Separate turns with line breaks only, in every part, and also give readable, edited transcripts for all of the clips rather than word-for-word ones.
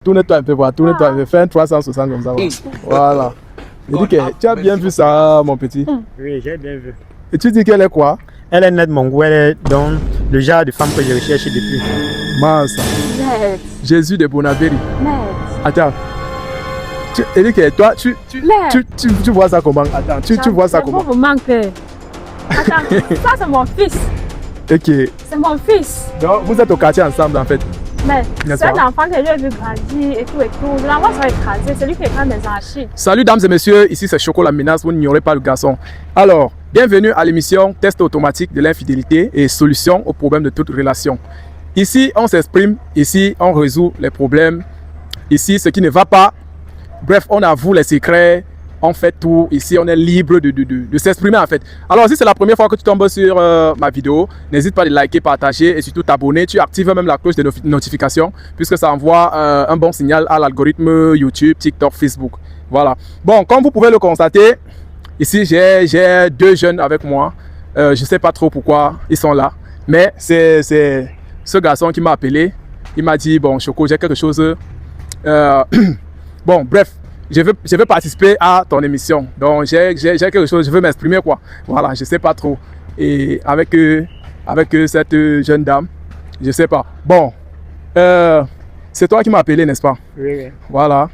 Tourne-toi un peu, voilà, tourne-toi un peu, fais un 360 comme ça. Voilà. Il dit que tu as bien vu ça, mon petit.
Oui, j'ai bien vu.
Et tu dis qu'elle est quoi?
Elle est nette Mongou, elle est donc le genre de femme que je recherche depuis.
Mince.
Net.
Jésus de Bonaveri.
Net.
Attends. Il dit que toi, tu vois ça comment? Attends, tu vois ça comment?
Vous manquez. Attends, ça c'est mon fils.
Ok.
C'est mon fils.
Donc, vous êtes au quartier ensemble en fait.
Mais
N'est-ce
c'est
pas?
un enfant que j'ai vu grandir et tout et tout. Je l'envoie sur écraser. C'est lui qui écrase mes archives.
Salut dames et messieurs, ici c'est Choco la menace, vous n'ignorez pas le garçon. Alors, bienvenue à l'émission Test automatique de l'infidélité et solution aux problèmes de toute relation. Ici, on s'exprime, ici, on résout les problèmes, ici, ce qui ne va pas. Bref, on avoue les secrets, on fait tout. Ici, on est libre de s'exprimer en fait. Alors, si c'est la première fois que tu tombes sur ma vidéo, n'hésite pas à liker, partager et surtout t'abonner. Tu actives même la cloche de notification puisque ça envoie un bon signal à l'algorithme YouTube, TikTok, Facebook. Voilà. Bon, comme vous pouvez le constater, ici, j'ai deux jeunes avec moi. Je ne sais pas trop pourquoi ils sont là. Mais c'est ce garçon qui m'a appelé. Il m'a dit, bon, Choco, j'ai quelque chose... bon, bref. Je veux participer à ton émission. Donc, j'ai quelque chose, je veux m'exprimer, quoi. Voilà, je sais pas trop. Et avec cette jeune dame, je sais pas. Bon, c'est toi qui m'as appelé, n'est-ce pas?
Oui, oui.
Voilà.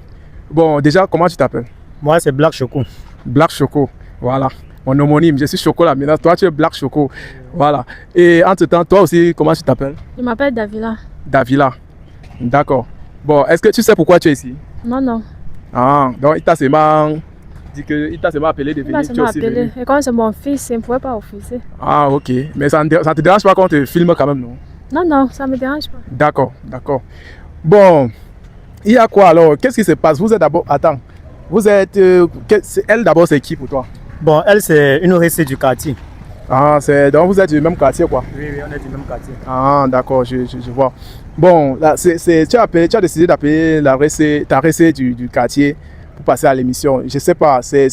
Bon, déjà, comment tu t'appelles?
Moi, c'est Black Choco.
Black Choco. Voilà. Mon homonyme, je suis Choco la menace. Toi, tu es Black Choco. Voilà. Et entre-temps, toi aussi, comment tu t'appelles?
Je m'appelle Davila.
Davila. D'accord. Bon, est-ce que tu sais pourquoi tu es ici?
Non, non.
Ah, donc il t'a seulement dit que il t'a seulement appelé de venir.
Il m'a appelé. Et comme c'est mon fils, il ne pouvait pas refuser.
Ah, ok. Mais ça ne te dérange pas qu'on te filme quand même, non?
Non, non, ça ne me dérange pas.
D'accord, d'accord. Bon, il y a quoi alors? Qu'est-ce qui se passe? Vous êtes d'abord... Attends. Vous êtes... Elle d'abord, c'est qui pour toi?
Bon, elle, c'est une recée du quartier.
Ah, donc vous êtes du même quartier, quoi?
Oui, oui, on est du même quartier.
Ah, d'accord, je vois. Bon, là, tu as décidé d'appeler ta recée du quartier pour passer à l'émission. Je sais pas, c'est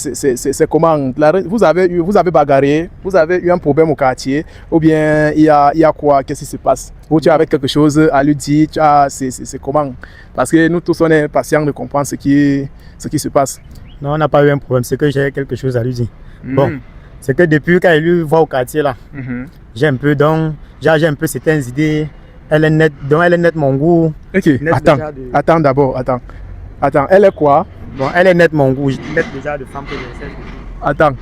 comment? Vous avez bagarré, vous avez eu un problème au quartier, ou bien il y a quoi? Qu'est-ce qui se passe? Ou tu avais quelque chose à lui dire? C'est comment? Parce que nous tous, on est patients de comprendre ce qui se passe.
Non, on n'a pas eu un problème, c'est que j'ai quelque chose à lui dire. Bon, c'est que depuis qu'elle lui voit au quartier là, j'ai un peu certaines idées. Elle est nette, donc elle est nette mon goût.
Ok, attends d'abord, attends, elle est quoi?
Bon, elle est nette mon goût, nette déjà de femme que je sais.
Attends,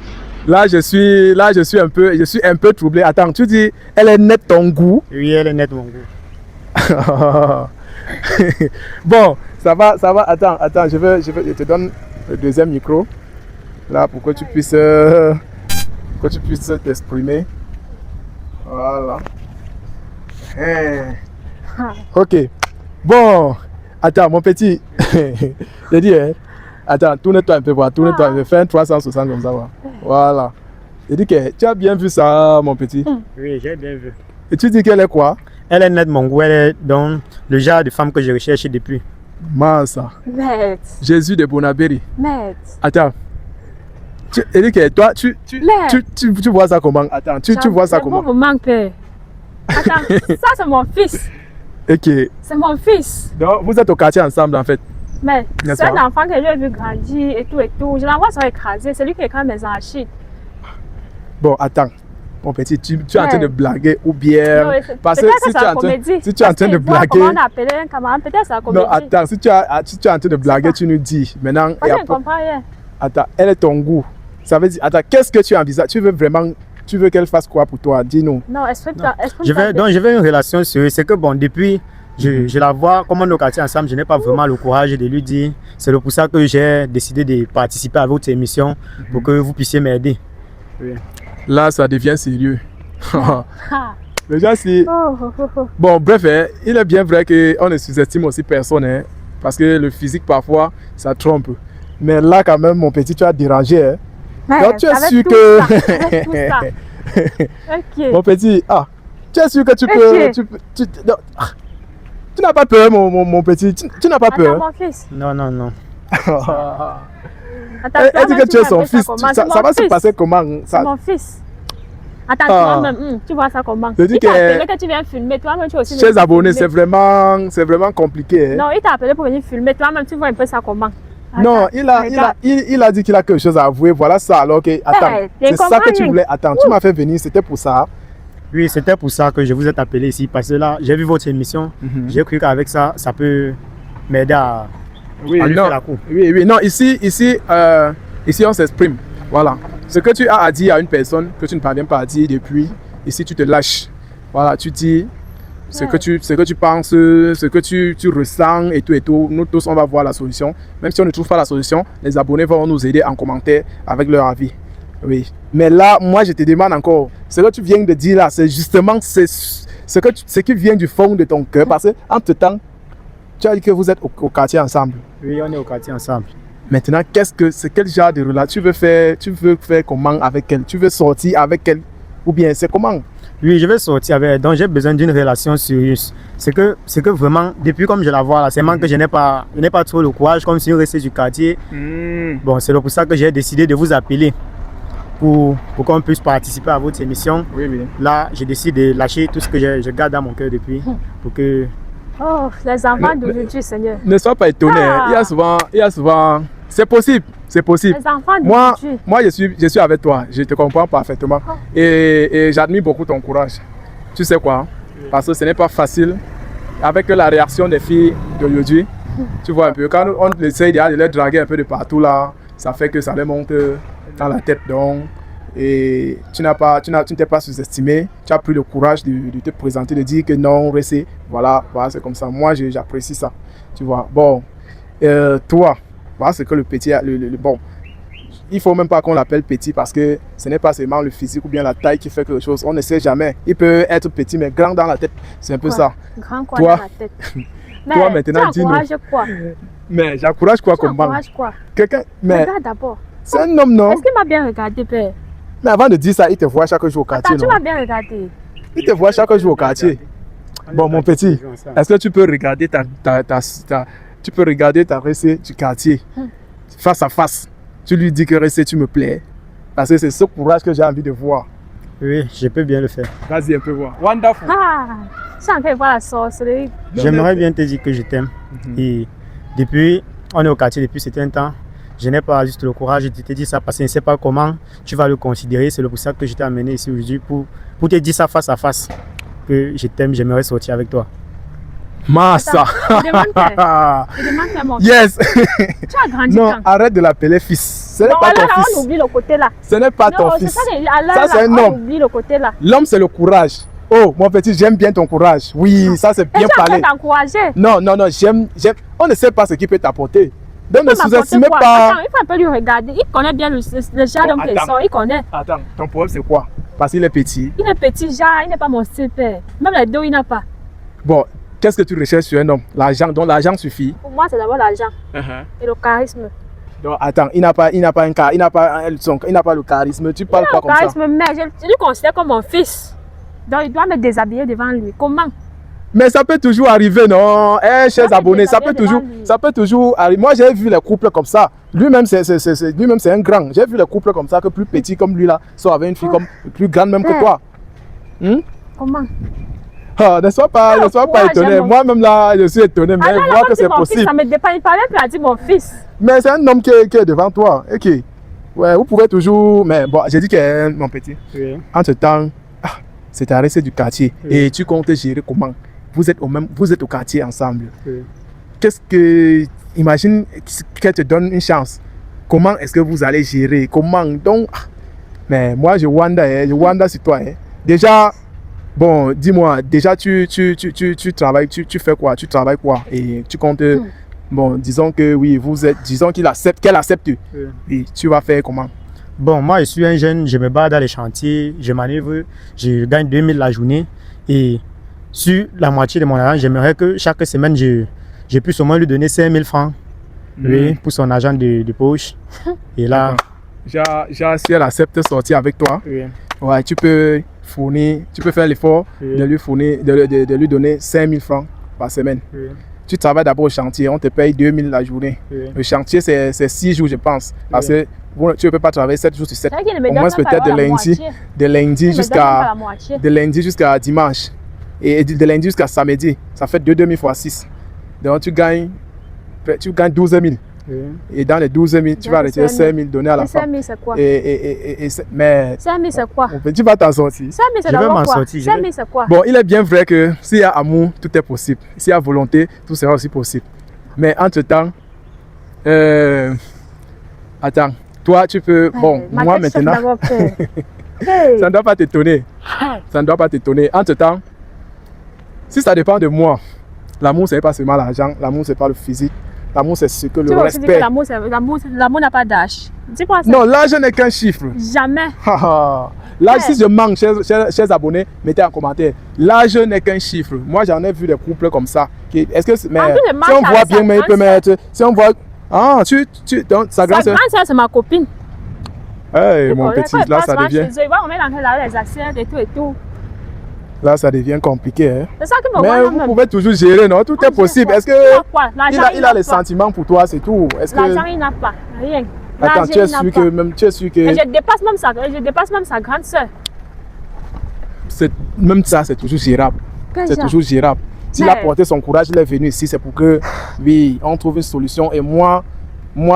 là je suis un peu troublé. Attends, tu dis, elle est nette ton goût?
Oui, elle est nette mon goût.
Bon, ça va, attends, je te donne le deuxième micro, là, pour que tu puisses t'exprimer. Voilà. Ok. Bon, attends, mon petit. J'ai dit, attends, tourne-toi un peu, voilà, tourne-toi un peu, fais un 360 comme ça, voilà. J'ai dit que tu as bien vu ça, mon petit.
Oui, j'ai bien vu.
Et tu dis qu'elle est quoi?
Elle est nette Mongou, elle est donc le genre de femme que je recherche depuis.
Mince.
Net.
Jésus de Bonaveri.
Net.
Attends. Elle dit que toi, tu vois ça comment? Attends, tu vois ça comment?
Vous manquez. Attends, ça c'est mon fils.
Ok.
C'est mon fils.
Donc, vous êtes au quartier ensemble en fait.
Mais c'est un enfant que j'ai vu grandir et tout et tout. Je l'envoie sur écraser. C'est lui qui écrase mes archives.
Bon, attends. Mon petit, tu es en train de blaguer ou bien...
Non,
parce que si tu es en train de blaguer...
Comment on a appelé un camarade? Peut-être c'est la comédie.
Non, attends, si tu es en train de blaguer, tu nous dis. Maintenant...
Moi, je ne comprends rien.
Attends, elle est ton goût. Ça veut dire... Attends, qu'est-ce que tu envisages? Tu veux qu'elle fasse quoi pour toi? Dis-nous.
Non, exprime-toi.
Je veux une relation sérieuse. C'est que bon, depuis... Je la vois, comme on est au quartier ensemble, je n'ai pas vraiment le courage de lui dire. C'est pour ça que j'ai décidé de participer à votre émission pour que vous puissiez m'aider.
Oui. Là, ça devient sérieux. Déjà, si... Bon, bref, il est bien vrai qu'on ne sous-estime aussi personne, hein, parce que le physique, parfois, ça trompe. Mais là, quand même, mon petit, tu as dérangé. Hein.
Ouais,
donc, tu es sûr que...
Okay.
Mon petit, tu es sûr que tu peux... Tu n'as pas peur, mon petit. Tu n'as pas peur.
Mon fils.
Non, non, non.
Elle dit que tu es son fils. Ça va se passer comment?
C'est mon fils. Attends, toi-même, tu vois ça comment?
Je dis
Il t'a
que-
appelé que tu viens filmer, toi-même tu aussi.
Chers abonnés, c'est
filmer.
vraiment compliqué. Hein.
Non, il t'a appelé pour venir filmer, toi-même tu vois un peu ça comment?
Non,
Attends,
il a dit qu'il a quelque chose à avouer. Voilà ça. Alors que, attends, c'est ça que tu voulais. Attends, tu m'as fait venir, c'était pour ça.
Oui, c'était pour ça que je vous ai appelé ici. Parce que là, j'ai vu votre émission. J'ai cru qu'avec ça, ça peut m'aider à lui
non,
faire la cour.
oui, non, ici, on s'exprime. Voilà. Ce que tu as à dire à une personne que tu ne parviens pas à dire depuis, ici, tu te lâches. Voilà, tu dis ce que tu penses, ce que tu ressens et tout. Nous tous, on va voir la solution. Même si on ne trouve pas la solution, les abonnés vont nous aider en commentaire avec leur avis. Oui. Mais là, moi, je te demande encore, ce que tu viens de dire là, c'est justement ce qui vient du fond de ton cœur. Parce que, entre-temps, tu as dit que vous êtes au quartier ensemble.
Oui, on est au quartier ensemble.
Maintenant, c'est quel genre de relation tu veux faire comment avec elle? Tu veux sortir avec elle? Ou bien c'est comment?
Oui, je vais sortir avec elle. Donc, j'ai besoin d'une relation sérieuse. C'est que vraiment, depuis comme je la vois là, c'est que je n'ai pas trop le courage, comme si on restait du quartier. Bon, c'est pour ça que j'ai décidé de vous appeler pour qu'on puisse participer à votre émission.
Oui.
Là, j'ai décidé de lâcher tout ce que je garde dans mon cœur depuis pour que...
oh, les enfants d'aujourd'hui, Seigneur.
Ne sois pas étonné.
Ah.
Il y a souvent... C'est possible.
Les enfants
Moi,
d'aujourd'hui.
je suis avec toi. Je te comprends parfaitement. Et j'admire beaucoup ton courage. Tu sais quoi? Parce que ce n'est pas facile. Avec la réaction des filles d'aujourd'hui, tu vois un peu. Quand on essaye de les draguer un peu de partout là, ça fait que ça les monte dans la tête. Donc, et tu ne t'es pas sous-estimé. Tu as pris le courage de te présenter, de dire que non, restez. Voilà, c'est comme ça. Moi, j'apprécie ça. Tu vois. Bon, toi, voilà ce que le petit a. Bon, il ne faut même pas qu'on l'appelle petit parce que ce n'est pas seulement le physique ou bien la taille qui fait quelque chose. On ne sait jamais. Il peut être petit mais grand dans la tête. C'est un peu ça.
Grand quoi
Toi,
dans la tête. Mais
toi maintenant,
tu encourages quoi?
Mais j'encourage quoi
Tu
comme banque?
encourages quoi?
Quelqu'un. Mais
Regarde d'abord.
c'est un homme, non?
Est-ce qu'il m'a bien regardé, père?
Mais avant de dire ça, il te voit chaque jour au quartier,
Attends, tu
non?
m'as bien regardé.
Il te voit chaque jour au quartier. Bon, mon petit, est-ce que tu peux regarder tu peux regarder ta recée du quartier face à face? Tu lui dis que recée, tu me plais. Parce que c'est ce courage que j'ai envie de voir.
Oui, je peux bien le faire.
Vas-y un peu voir. Wonderful.
Ah, je suis en train de voir la sorcellerie.
J'aimerais bien te dire que je t'aime. Et depuis, on est au quartier depuis certain temps. Je n'ai pas juste le courage de te dire ça parce que je ne sais pas comment tu vas le considérer. C'est pour ça que je t'ai amené ici aujourd'hui pour te dire ça face à face. Que je t'aime, j'aimerais sortir avec toi.
Massa.
Je demande mon fils.
Yes.
Tu as grandi
Non,
quand?
arrête de l'appeler fils. Ce n'est
Bon,
pas
là,
ton
on
fils.
oublie le côté là.
Ce n'est pas ton
Non, c'est
fils.
ça,
Ça, c'est un
on
homme.
oublie le côté là.
L'homme, c'est le courage. Oh, mon petit, j'aime bien ton courage. Oui, ça, c'est
Et
bien
tu es en
parlé.
train d'encourager.
Non, j'aime. On ne sait pas ce qu'il peut t'apporter. Donc, ne sous-estimez
Attends,
pas.
il faut un peu lui regarder. Il connaît bien le genre d'homme qu'ils sont. Il connaît.
Attends, ton problème, c'est quoi? Parce qu'il est petit.
Il est petit, genre, il n'est pas mon style, père. Même les dos, il n'a pas.
Bon, qu'est-ce que tu recherches sur un homme? L'argent, donc l'argent suffit.
Pour moi, c'est d'abord l'argent et le charisme.
Donc, attends, il n'a pas le charisme. Tu parles
Il a
pas
le
comme ça.
charisme, mais je lui considère comme mon fils. Donc, il doit me déshabiller devant lui. Comment?
Mais ça peut toujours arriver, non? Chers
mais
abonnés,
c'est bien devant lui.
ça peut toujours arriver. Moi, j'ai vu les couples comme ça. Lui-même, c'est un grand. J'ai vu les couples comme ça, que plus petit comme lui là, soit avec une fille comme plus grande même que toi.
Comment?
Ah, ne sois pas étonné. Moi-même là, je suis étonné, mais
Alors,
vois que c'est
mon fils,
possible.
ça me dépanne. Il parlait plus à dire mon fils.
Mais c'est un homme qui est devant toi. Ok. Ouais, vous pouvez toujours. Mais bon, j'ai dit que mon petit.
Oui.
Entre-temps, c'est arrêté du quartier.
Oui.
Et tu comptes gérer comment? Vous êtes au quartier ensemble.
Oui.
Qu'est-ce que. Imagine qu'elle te donne une chance. Comment est-ce que vous allez gérer? Comment? Donc. Mais moi, je wonder sur toi. Déjà, bon, dis-moi, déjà, tu travailles, tu fais quoi? Tu travailles quoi? Et tu comptes. Bon, disons que oui, disons qu'elle accepte.
Oui.
Et tu vas faire comment?
Bon, moi, je suis un jeune, je me bats dans les chantiers, je manœuvre, je gagne 2000 la journée. Et sur la moitié de mon argent, j'aimerais que chaque semaine, je puisse au moins lui donner 5000 francs oui, pour son argent de poche. Et là,
si elle accepte de sortir avec toi,
oui,
ouais, tu peux faire l'effort
Oui.
de lui donner 5000 francs par semaine.
oui.
tu travailles d'abord au chantier, on te paye 2000 la journée.
Oui.
Le chantier, c'est 6 jours, je pense. Parce que tu ne peux pas travailler 7 jours sur 7.
C'est vrai qu'il ne me
Au
donne
moins
même pas
peut-être
la moitié.
de lundi
Il me donne même pas la moitié.
de lundi jusqu'à dimanche. Et de lundi jusqu'à samedi. Ça fait 2000 fois 6. Donc tu gagnes 12 000.
Oui.
Et dans les 12 000, tu vas retirer 5 000 donnés à la
Et 5
femme.
000, c'est quoi?
Mais
5 000, c'est quoi?
tu vas t'en sortir.
5 000, c'est
Je vais
d'abord
m'en
quoi?
sortir,
5 000, c'est quoi?
Bon, il est bien vrai que s'il y a amour, tout est possible. S'il y a volonté, tout sera aussi possible. Mais entre-temps, attends, toi tu peux... Bon,
Ma
moi
tête chauffe
maintenant,
d'abord, père. Hey.
ça ne doit pas t'étonner. Ça ne doit pas t'étonner. Entre-temps, si ça dépend de moi, l'amour, ce n'est pas seulement l'argent, l'amour, ce n'est pas le physique. L'amour, c'est ce que
Tu
le
vas aussi dire que
respect.
l'amour n'a pas d'âge. Dis-moi ça.
Non, l'argent n'est qu'un chiffre.
Jamais.
Là, si je manque, chers abonnés, mettez en commentaire. L'âge n'est qu'un chiffre. Moi, j'en ai vu des couples comme ça. Est-ce que, mais,
En plus, je
si
marche
on voit
avec
bien,
sa
mais il peut
grande
mettre. Si on voit. Ah, donc, sa
Sa
grande sœur.
grande soeur, c'est ma copine.
Hey, mon
Quand
petit,
elle
là,
passe
ça
souvent
devient.
chez eux, il va remettre dans les assiettes et tout et tout.
Là, ça devient compliqué. Hein.
C'est ça qui me
Mais
voit
vous
même.
pouvez toujours gérer, non? Tout est possible. Est-ce que
L'argent,
il a les sentiments pour toi, c'est tout? Est-ce
L'argent,
que.
il n'a pas. Rien.
Attends,
L'argent,
tu es
il n'a
sûr
pas.
que. Même, tu es sûr que.
Et je dépasse même sa grande soeur.
Même ça, c'est toujours gérable. C'est toujours gérable. S'il a
Mais-
porté son courage, il est venu ici, c'est pour que, oui, on trouve une solution. Et moi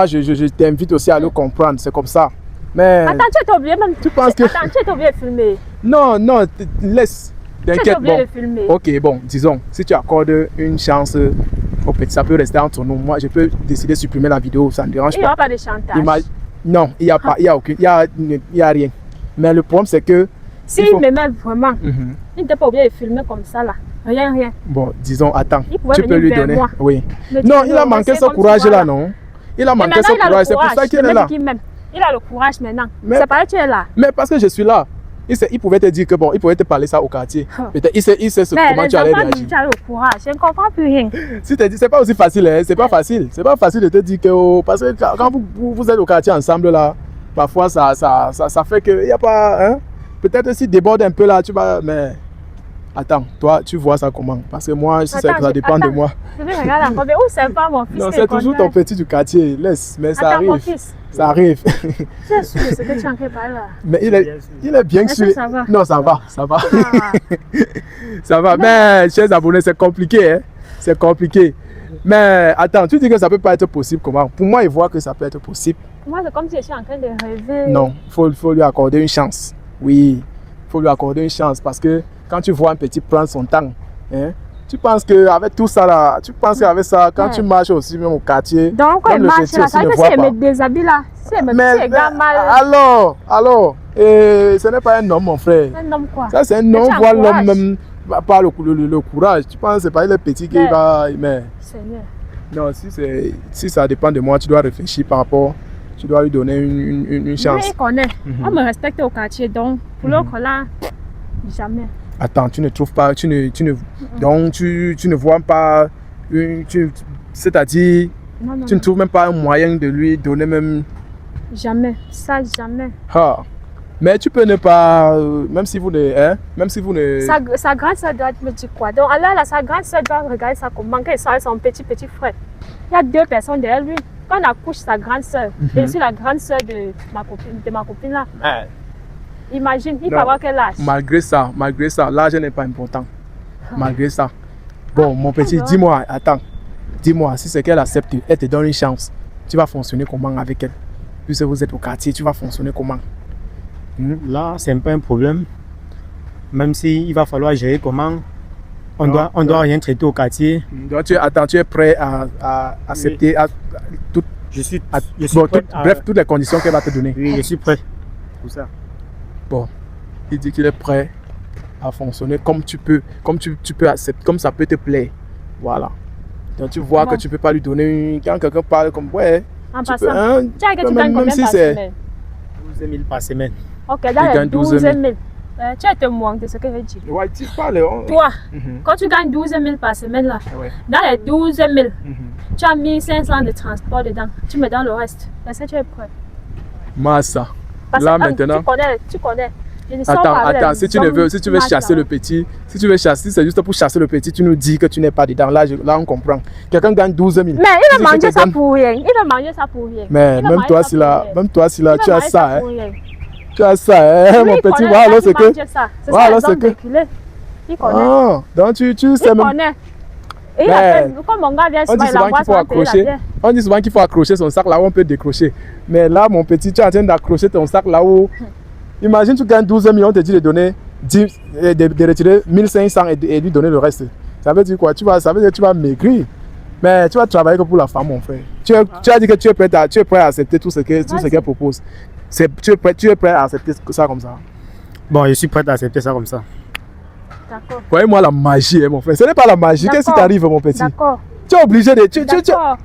je t'invite aussi à le comprendre. C'est comme ça. Mais.
Attends, tu as oublié même.
Tu penses que.
Attends, tu as oublié de filmer.
Non, laisse.
Tu as
T'inquiète.
oublié
Bon.
de filmer.
Ok, bon, disons, si tu accordes une chance au petit, ça peut rester entre nous. Moi, je peux décider de supprimer la vidéo, ça ne dérange
Il n'y
pas.
aura pas de chantage.
Non, il n'y a pas, il y a rien. Mais le problème, c'est que.
S'il
il faut-
m'aimait vraiment,
Mhm.
il n'était pas obligé de filmer comme ça là. Rien.
Bon, disons, attends,
Il pouvait
tu peux
venir
lui
vers
donner.
moi.
Oui.
Mais
Non,
tu
il a
veux
manqué
rester
ce
comme tu
courage
vois,
là, non? Il a
Et
manqué
maintenant,
ce
il a le
courage, c'est pour
courage
ça qu'il
de
est là.
même qu'il m'aime. Il a le courage maintenant.
Mais-
C'est pas que tu es là.
Mais parce que je suis là. Il pouvait te dire que bon, il pouvait te parler ça au quartier.
Huh.
Peut-être il sait
Mais
comment
les
tu allais
enfants
réagir.
disent tu as le courage. Je ne comprends plus rien.
Si tu dis, c'est pas aussi facile, hein? C'est pas facile. C'est pas facile de te dire que. Oh, parce que quand vous êtes au quartier ensemble là, parfois ça fait qu'il n'y a pas. Hein? Peut-être si déborde un peu là, tu vas. Mais. Attends, toi, tu vois ça comment? Parce que moi, si
Attends,
ça dépend de
attends.
moi.
Je vais regarder encore. Mais où c'est pas mon fils?
Non,
qui
c'est
est
toujours
content?
ton petit du quartier. Laisse, mais ça
Attends, mon
arrive.
fils.
Ça arrive.
Tu es sûr de ce que tu es en train de parler là?
Mais il est bien
Est-ce
sûr.
que ça va?
Non, ça va.
Ah.
Ça va. Mais, chers abonnés, c'est compliqué. Hein? C'est compliqué. Mais attends, tu dis que ça peut pas être possible. Comment? Pour moi, il voit que ça peut être possible.
Moi, c'est comme si je suis en train de rêver.
Non, il faut lui accorder une chance. Oui, il faut lui accorder une chance parce que quand tu vois un petit prendre son temps, hein, tu penses qu'avec tout ça là, tu penses qu'avec ça, quand tu marches aussi même au quartier,
Donc, quand
même
il
le
marche
petit
là,
aussi
ça veut
ne
dire
voit
s'il
pas.
me déshabille là. Si elle me
Mais,
regarde mal.
alors, ce n'est pas un homme, mon frère.
Un homme quoi?
Ça, c'est un
Mais
homme,
tu
voit l'homme
encourages.
même par le courage. Tu penses que c'est pas le petit qui
Mais-
va. Mais
Seigneur.
non, si ça dépend de moi, tu dois réfléchir par rapport. Tu dois lui donner une
Mais
chance.
il connaît.
Mhm.
On me respecte au quartier, donc pour l'autre là, jamais.
Attends, tu ne trouves pas, donc tu ne vois pas, c'est-à-dire,
Non,
tu ne trouves même pas un moyen de lui donner même,
jamais. Ça, jamais.
ah. Mais tu peux ne pas, même si vous ne,
Sa grande soeur doit me dire quoi? Donc, alors, là, sa grande soeur doit regarder ça comment? Quand il sort avec son petit frère. Il y a deux personnes derrière lui. Quand on accouche sa grande soeur, et c'est la grande soeur de ma copine là. Imagine, il peut
Non.
avoir quel âge?
malgré ça, l'argent n'est pas important. Malgré ça. Bon, mon petit,
bon.
dis-moi, si c'est qu'elle accepte, elle te donne une chance, tu vas fonctionner comment avec elle? Puisque vous êtes au quartier, tu vas fonctionner comment?
Là, c'est pas un problème. Même si il va falloir gérer comment, on doit rien traiter au quartier.
Donc tu es prêt à accepter tout.
Je suis
Bon,
prêt à-
bref, toutes les conditions qu'elle va te donner.
Oui, je suis prêt pour ça.
Bon, il dit qu'il est prêt à fonctionner comme tu peux, comme tu peux accepter, comme ça peut te plaire. Voilà. Donc tu vois
Bon.
que tu peux pas lui donner quand quelqu'un parle comme ouais.
En
Tu
passant,
peux, hein,
tu as que tu
même-
gagnes
même
combien
si
par
c'est-
semaine?
12 000 par semaine.
Ok,
Tu
dans les
gagnes
12
12
000.
000.
Tu es témoin de ce que je dis.
Ouais, tu parles.
Toi,
Mhm.
quand tu gagnes 12 000 par semaine là,
Ouais.
dans les 12 000,
Mhm.
tu as 1500 de transport dedans. Tu me donnes le reste. Est-ce que tu es prêt?
Massa.
Parce
Là
que
maintenant,
tu connais. Je ne sors pas avec
Attends,
les
si tu ne
hommes
veux, si tu veux
qui
chasser
marchent
le petit, si tu veux chasser, c'est juste pour chasser le petit, tu nous dis que tu n'es pas dedans. Là, on comprend. Quelqu'un gagne 12 000.
Mais il va manger ça pour rien. Il va manger ça pour rien.
Mais
Il va
même
manger
toi,
ça
si
pour
là,
rien.
même toi, si là,
Il va
tu as
manger
ça, hein.
pour rien.
Tu as ça, hein,
Lui,
mon
il
petit.
connaît
Voilà,
les gens
c'est
qui
que.
mangent ça. C'est
Voilà,
ça,
c'est
les
que.
hommes véhiculés. Il connaît.
Ah, donc tu sais
Il
même.
connaît. Et il
Mais-
appelle, comme mon gars vient
On dit
souvent, il
souvent
envoie
qu'il faut
son pays
accrocher.
là-bas.
On dit souvent qu'il faut accrocher son sac là où on peut décrocher. Mais là, mon petit, tu es en train d'accrocher ton sac là où. Imagine, tu gagnes 12 000, on te dit de donner 10, de retirer 1500 et lui donner le reste. Ça veut dire quoi? Ça veut dire que tu vas maigrir. Mais tu vas travailler que pour la femme, mon frère. Tu as dit que tu es prêt à accepter tout ce qu'elle propose. Tu es prêt à accepter ça comme ça.
Bon, je suis prêt à accepter ça comme ça.
D'accord.
Voyez-moi la magie, hein, mon frère. Ce n'est pas la magie. Qu'est-ce qui
D'accord.
t'arrive, mon petit?
D'accord.
Tu es obligé de.
D'accord.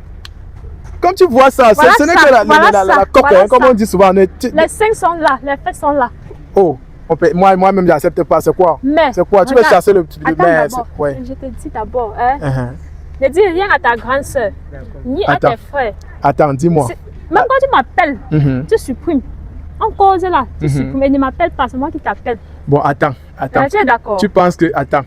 Comme tu vois ça,
Voilà
ce n'est
ça,
que la
voilà
coque,
ça,
hein, comme
voilà
on dit souvent.
Les 5 sont là, les faits sont là.
Oh, moi-même, je n'accepte pas. C'est quoi?
Mais.
C'est quoi? Tu veux
regarde,
chasser le
Attends
mais
d'abord.
ouais.
Je te dis d'abord, hein.
Uh-huh.
Ne dis rien à ta grande soeur, ni à
Attends.
tes frères.
Attends, dis-moi.
Même quand tu m'appelles,
Mhm.
tu supprimes. En cause là, tu
Mhm.
supprimes. Et ne m'appelle pas, c'est moi qui t'appelle.
Bon, attends.
Tu es d'accord?
Tu penses que. Attends.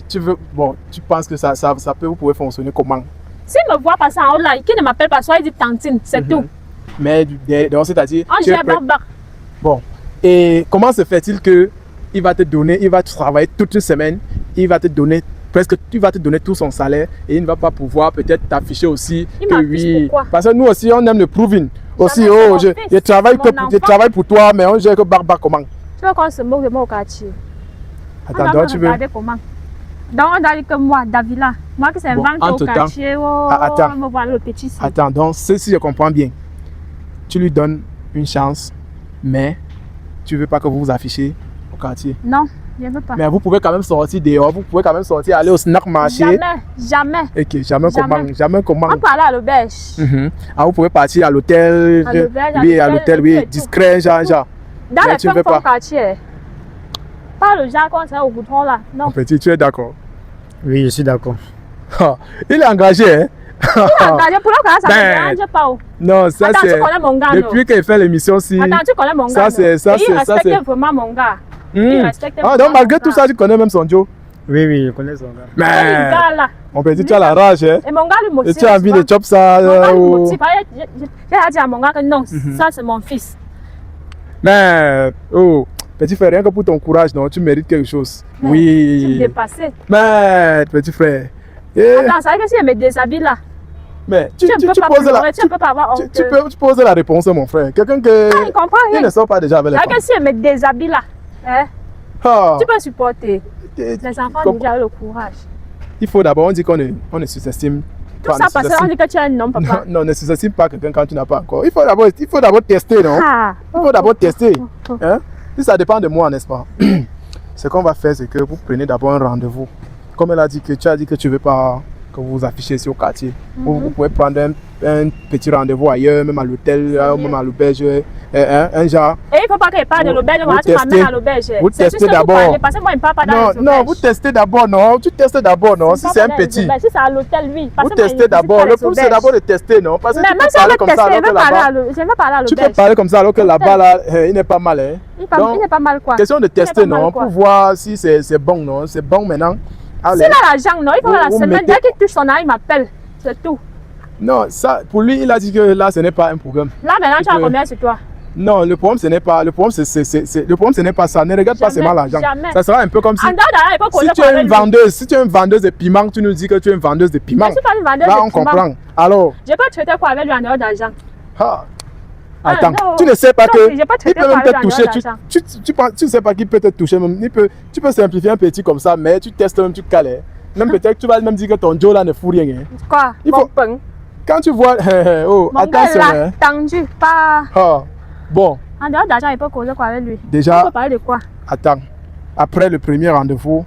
Tu penses que ça peut, vous pouvez fonctionner comment?
S'il me voit passer en haut là, qu'il ne m'appelle pas, soit il dit tantine, c'est tout.
Mais donc, c'est-à-dire.
On
tu es
gère
prêt-
barbac.
Bon. Et comment se fait-il que il va travailler toute une semaine, il va te donner tout son salaire et il ne va pas pouvoir peut-être t'afficher aussi
Il
que
m'affiche
oui.
pourquoi?
Parce que nous aussi, on aime le proving. Aussi,
Jamais, c'est
oh,
mon
je
fils,
travaille
c'est mon
je
enfant.
travaille pour toi, mais on gère que barbac comment?
Tu veux qu'on se moque de moi au quartier?
Attends, donc tu veux.
Regarder comment? Donc on a dit que moi, Davila, moi qui s'invente au
entre-temps-
quartier, oh,
attends.
me voilà le petit ici.
Attends, donc si je comprends bien, tu lui donnes une chance, mais tu veux pas que vous vous affichez au quartier.
Non, je ne veux pas.
Mais vous pouvez quand même sortir dehors, vous pouvez quand même sortir, aller au snack marché.
Jamais.
Ok, jamais comment.
On peut aller à l'auberge.
Mhm. Ah, vous pouvez partir à l'hôtel,
À l'auberge,
oui, à
à
l'hôtel,
l'hôtel,
oui,
et tout.
discret, genre.
Dans
Mais
les
tu ne veux
femmes
pas.
quartier. Pas le jargon, c'est au goudron là. Non.
Mon petit, tu es d'accord?
Oui, je suis d'accord.
Ah, il est engagé, hein?
Engagé pour le cas, ça
Ben,
ne me dérange pas. Oh.
Non, ça
Attends,
c'est.
tu connais mon gars, non?
Depuis qu'il fait l'émission, si.
Attends, tu connais mon
Ça,
gars,
c'est-
non?
ça,
Et
c'est-
il
ça,
respecte
c'est-
vraiment mon gars.
Hmm.
Il respecte
Ah,
vraiment
donc malgré
mon
tout
gars.
ça, tu connais même son Joe.
Oui, oui, je connais son gars.
Et le
Mais.
gars là.
Mon petit, tu as la rage, hein?
Et mon gars lui
Et
motive.
tu as envie de
souvent.
chop ça.
Mon gars lui
ou-
motive. J'ai dit à mon gars que non,
Mhm.
ça c'est mon fils.
Mais, oh, petit frère, rien que pour ton courage, non, tu mérites quelque chose.
Tu me
Oui.
dépassais.
Mais, petit frère. Eh,
Attends, ça veut dire que si je me déshabille là,
mais
tu ne peux pas
poses
pleurer,
la,
tu ne peux pas avoir honte.
tu poses la réponse, mon frère. Quelqu'un
Ah,
que.
il comprend
Il
rien.
ne sort pas déjà avec les
Ça veut dire
femmes.
que si je me déshabille là, hein,
Ah,
tu peux supporter.
eh,
Les enfants
comme-
déjà ont le courage.
il faut d'abord, on dit qu'on est sous-estime.
Tout ça parce qu'on dit que tu es un homme, papa.
Non, ne sous-estime pas quelqu'un quand tu n'as pas encore. Il faut d'abord tester, non?
Ah,
Il faut d'abord tester.
oh.
Hein? Si ça dépend de moi, n'est-ce pas? Ce qu'on va faire, c'est que vous prenez d'abord un rendez-vous. Comme elle a dit que tu as dit que tu ne veux pas que vous vous affichez ici au quartier. Vous pouvez prendre un petit rendez-vous ailleurs, même à l'hôtel, même à l'auberge, un genre.
Et il ne faut pas qu'il parle de l'auberge,
Vous
voilà, tu
testez.
m'amènes à l'auberge.
Vous
C'est juste
testez
que vous
d'abord.
parlez, parce que moi, il ne parle pas dans
Non,
les
non,
auberges.
vous testez d'abord, non? Tu testes d'abord, non? Si
Il
c'est un
parle pas dans les
petit.
auberges. Si c'est à l'hôtel, oui. Parce
Vous
que moi, il
testez
visite
d'abord.
pas
Le
les
plus, c'est
auberges.
d'abord de tester, non? Parce que
Mais
tu
même
peux
si on
parler
veut
comme ça
tester,
alors
je
que
veux parler
là-bas.
à l'auberge. Je veux parler à
Tu peux
l'auberge.
parler comme ça alors que là-bas, là, il n'est pas mal, hein? Donc,
Il n'est pas mal, quoi.
question de
Il n'est
tester,
pas mal,
non?
quoi.
Pour voir si c'est bon, non? C'est bon maintenant. Allez.
S'il a l'argent, non, il faut
Vous-
la
vous
semaine.
mettez-
Dès qu'il touche son argent, il m'appelle. C'est tout.
Non, ça, pour lui, il a dit que là, ce n'est pas un problème.
Là, maintenant, tu as
peux-
combien sur toi?
Non, le problème, ce n'est pas, le problème, ce n'est pas ça. Ne regarde pas
Jamais,
seulement l'argent.
jamais.
Ça sera un peu comme si,
En dehors de là, il faut
si
causer
tu
pour
es
avec
une
lui.
vendeuse, si tu es une vendeuse de piment, tu nous dis que tu es une vendeuse de piment.
Je ne suis pas une vendeuse
Là,
de
on
piment.
comprend. Alors,
Je peux traiter quoi avec lui en dehors d'argent?
ah, attends,
non.
tu ne sais pas
Non,
que
j'ai pas
il
traité
peut même
par
te
le
toucher.
dans l'argent.
Tu ne sais pas qu'il peut te toucher. Même, tu peux simplifier un petit comme ça, mais tu testes même, tu cales. hein. Même peut-être tu vas même dire que ton Joe là ne fout rien. hein.
Quoi?
Il
Mon
faut-
pain.
Quand tu vois, oh,
Mon gars
attention.
là,
hein.
tendu, pas.
Ah, bon,
En dehors d'argent, il peut causer quoi avec lui? Il
déjà,
peut parler de quoi?
attends. Après le premier rendez-vous,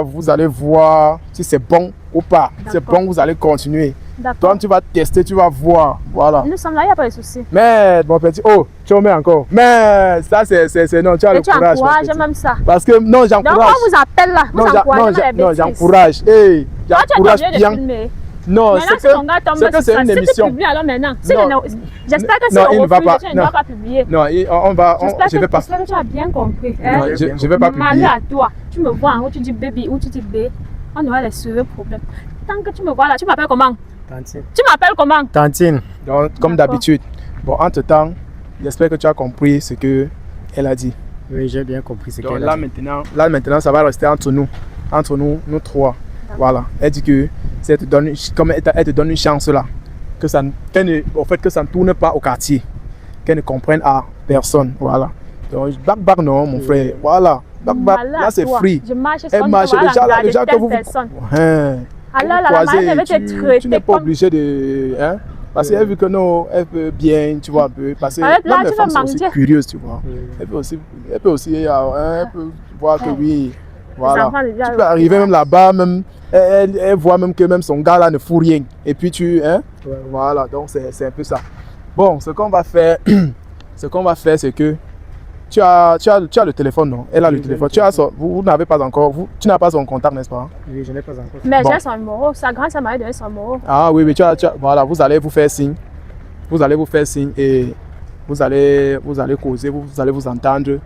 vous allez voir si c'est bon ou pas. Si c'est
D'accord.
bon, vous allez continuer.
D'accord.
Toi, tu vas tester, tu vas voir. Voilà.
Nous sommes là, il n'y a pas de souci.
Mais, mon petit, oh, tu en mets encore. Mais, ça, c'est non, tu as
Et
le
tu
courage. mon
encourages
petit.
même ça.
Parce que, non,
Donc,
j'encourage.
quand on vous appelle là, vous
Non,
encouragez les
non,
bêtises.
j'encourage. Hey,
Toi, tu es
j'encourage
obligé de
bien.
filmer.
Non,
Maintenant, si ton gars tombe
c'est que
sur
c'est
ça,
une
si tu
émission.
publies alors maintenant. Si
Non.
j'espère que si
Non,
on
il ne va
refuse,
pas.
tu ne
Non.
dois pas publier.
Non, je vais pas.
J'espère que tu as bien compris.
Non,
Hein?
je vais pas publier.
Malheur à toi. Tu me vois en haut, tu dis baby ou tu dis B. On aura les sérieux problèmes. Tant que tu me vois là, tu m'appelles comment?
Tantine.
Tu m'appelles comment?
Tantine.
Donc, comme
D'accord.
d'habitude. Bon, entre-temps, j'espère que tu as compris ce qu'elle a dit.
Oui, j'ai bien compris ce
Donc
qu'elle
là
a dit.
maintenant, ça va rester entre nous, nous trois. Voilà. Elle dit que si elle te donne, elle te donne une chance là, que ça ne tourne pas au quartier, qu'elle ne comprenne à personne. Voilà. Donc bac non, mon frère. Voilà. Bac
Malheur
là
à
c'est
toi.
free.
Je marche
Elle
sans
marche
devoir
déjà
regarder
que
telle
vous.
personne.
Hein,
Alors
vous
là, la
croisez,
mariage avait été
tu
traitée
n'es pas
comme...
obligé de. Hein? Parce qu'elle vu que non, elle peut bien, tu vois un peu. Parce que
Là,
même les
tu
femmes
vas
sont aussi
manger.
curieuses, tu vois. Elle peut aussi elle peut voir que oui. Voilà.
enfants déjà
Tu peux arriver même là-bas, même, elle voit même que même son gars là ne fout rien. Et puis hein? Voilà, donc c'est un peu ça. Bon, ce qu'on va faire, c'est que tu as le téléphone, non? Elle a le téléphone. Vous n'avez pas encore, tu n'as pas son contact, n'est-ce pas?
Oui, je n'ai pas encore.
Mais
Bon.
j'ai son numéro. Sa grande, ça m'a donné son numéro.
Ah oui, voilà, vous allez vous faire signe. Vous allez vous faire signe et vous allez causer, vous allez vous entendre.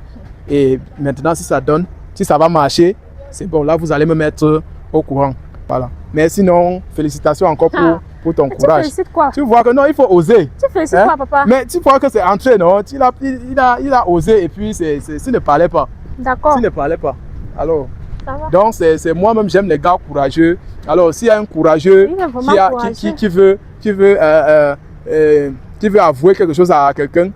Et maintenant, si ça va marcher, c'est bon, là, vous allez me mettre au courant. Voilà. Mais sinon, félicitations encore pour ton
Tu
courage.
félicites quoi?
Tu vois que non, il faut oser.
Tu félicites
Hein?
quoi, papa?
Mais tu vois que c'est entré, non? Il a osé et puis s'il ne parlait pas.
D'accord.
S'il ne parlait pas. Alors,
Ça va.
donc c'est moi-même, j'aime les gars courageux. Alors, s'il y a un courageux
Il est vraiment courageux.
qui veut avouer quelque chose à quelqu'un,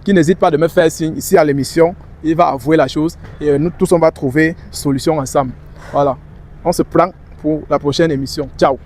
qui n'hésite pas de me faire signe ici à l'émission, il va avouer la chose et nous tous on va trouver solution ensemble. Voilà. On se prend pour la prochaine émission. Ciao.